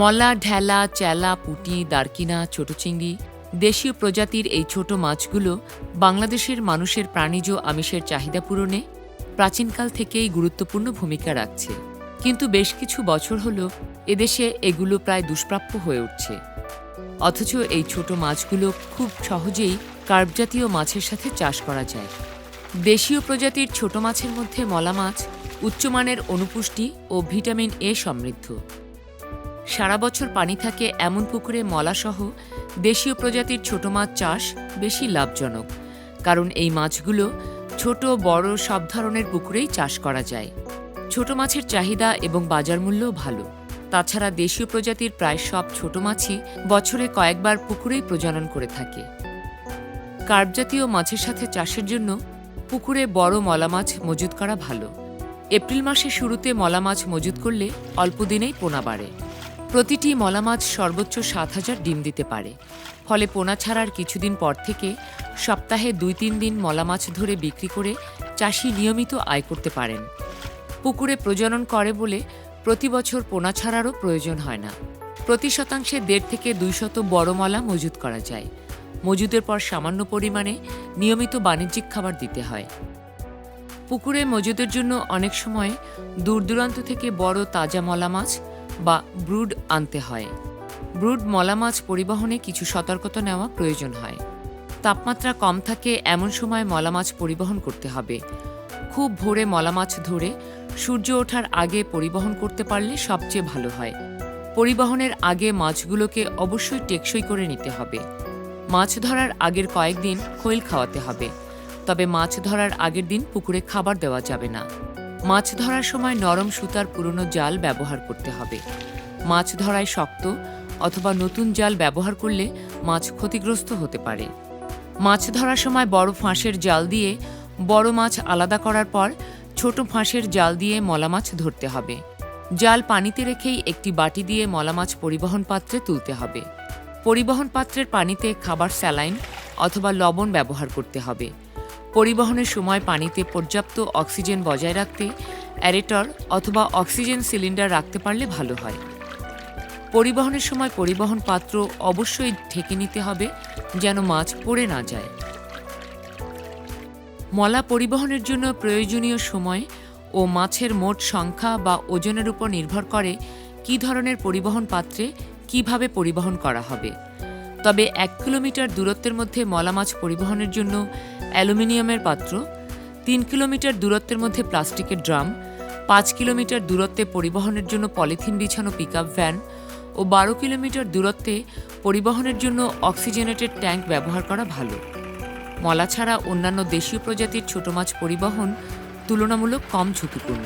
মলা, ঢেলা, চেলা, পুঁটি, দারকিনা, ছোট চিংড়ি, দেশীয় প্রজাতির এই ছোট মাছগুলো বাংলাদেশের মানুষের প্রাণিজ আমিষের চাহিদা পূরণে প্রাচীনকাল থেকেই গুরুত্বপূর্ণ ভূমিকা রাখছে। কিন্তু বেশ কিছু বছর হল এদেশে এগুলো প্রায় দুষ্প্রাপ্য হয়ে উঠছে। অথচ এই ছোট মাছগুলো খুব সহজেই কার্পজাতীয় মাছের সাথে চাষ করা যায়। দেশীয় প্রজাতির ছোট মাছের মধ্যে মলা মাছ উচ্চমানের অনুপুষ্টি ও ভিটামিন এ সমৃদ্ধ। সারা বছর পানি থাকে এমন পুকুরে মলাসহ দেশীয় প্রজাতির ছোট মাছ চাষ বেশি লাভজনক, কারণ এই মাছগুলো ছোট বড় সব ধরনের পুকুরেই চাষ করা যায়। ছোট মাছের চাহিদা এবং বাজার মূল্যও ভালো। তাছাড়া দেশীয় প্রজাতির প্রায় সব ছোট মাছই বছরে কয়েকবার পুকুরেই প্রজনন করে থাকে। কার্পজাতীয় মাছের সাথে চাষের জন্য পুকুরে বড় মলা মাছ মজুত করা ভালো। এপ্রিল মাসের শুরুতে মলা মাছ মজুত করলে অল্প দিনেই পোনা বাড়ে। প্রতিটি মলা মাছ সর্বোচ্চ ৭,০০০ ডিম দিতে পারে। ফলে পোনা ছাড়ার কিছুদিন পর থেকে সপ্তাহে ২-৩ দিন মলা মাছ ধরে বিক্রি করে চাষি নিয়মিত আয় করতে পারেন। পুকুরে প্রজনন করে বলে প্রতি বছর পোনা ছাড়ারও প্রয়োজন হয় না। প্রতি শতাংশে ১.৫ থেকে ২০০ বড় মলা মজুত করা যায়। মজুদের পর সামান্য পরিমাণে নিয়মিত বাণিজ্যিক খাবার দিতে হয়। পুকুরে মজুদের জন্য অনেক সময় দূর দূরান্ত থেকে বড় তাজা মলা মাছ বা ব্রুড আনতে হয়। ব্রুড মলা মাছ পরিবহনে কিছু সতর্কতা নেওয়া প্রয়োজন হয়। তাপমাত্রা কম থাকে এমন সময় মলা মাছ পরিবহন করতে হবে। খুব ভোরে মলা মাছ ধরে সূর্য ওঠার আগে পরিবহন করতে পারলে সবচেয়ে ভালো হয়। পরিবহনের আগে মাছগুলোকে অবশ্যই টেকসই করে নিতে হবে। মাছ ধরার আগের কয়েকদিন খৈল খাওয়াতে হবে, তবে মাছ ধরার আগের দিন পুকুরে খাবার দেওয়া যাবে না। মাছ ধরার সময় নরম সুতার পুরনো জাল ব্যবহার করতে হবে। মাছ ধরায় শক্ত অথবা নতুন জাল ব্যবহার করলে মাছ ক্ষতিগ্রস্ত হতে পারে। মাছ ধরার সময় বড় ফাঁসের জাল দিয়ে বড় মাছ আলাদা করার পর ছোট ফাঁসের জাল দিয়ে মলা মাছ ধরতে হবে। জাল পানিতে রেখেই একটি বাটি দিয়ে মলা মাছ পরিবহন পাত্রে তুলতে হবে। পরিবহন পাত্রের পানিতে খাবার, স্যালাইন অথবা লবণ ব্যবহার করতে হবে। পরিবহনের সময় পানিতে পর্যাপ্ত অক্সিজেন বজায় রাখতে অ্যারেটর অথবা অক্সিজেন সিলিন্ডার রাখতে পারলে ভালো হয়। পরিবহনের সময় পরিবহন পাত্র অবশ্যই ঢেকে নিতে হবে যেন মাছ পড়ে না যায়। মলা পরিবহনের জন্য প্রয়োজনীয় সময় ও মাছের মোট সংখ্যা বা ওজনের উপর নির্ভর করে কী ধরনের পরিবহন পাত্রে কিভাবে পরিবহন করা হবে। তবে ১ কিলোমিটার দূরত্বের মধ্যে মলা মাছ পরিবহনের জন্য অ্যালুমিনিয়ামের পাত্র, ৩ কিলোমিটার দূরত্বের মধ্যে প্লাস্টিকের ড্রাম, ৫ কিলোমিটার দূরত্বে পরিবহনের জন্য পলিথিন বিছানো পিকআপ ভ্যান ও ১২ কিলোমিটার দূরত্বে পরিবহনের জন্য অক্সিজেনেটেড ট্যাঙ্ক ব্যবহার করা ভালো। মলা ছাড়া অন্যান্য দেশীয় প্রজাতির ছোট মাছ পরিবহন তুলনামূলক কম ঝুঁকিপূর্ণ।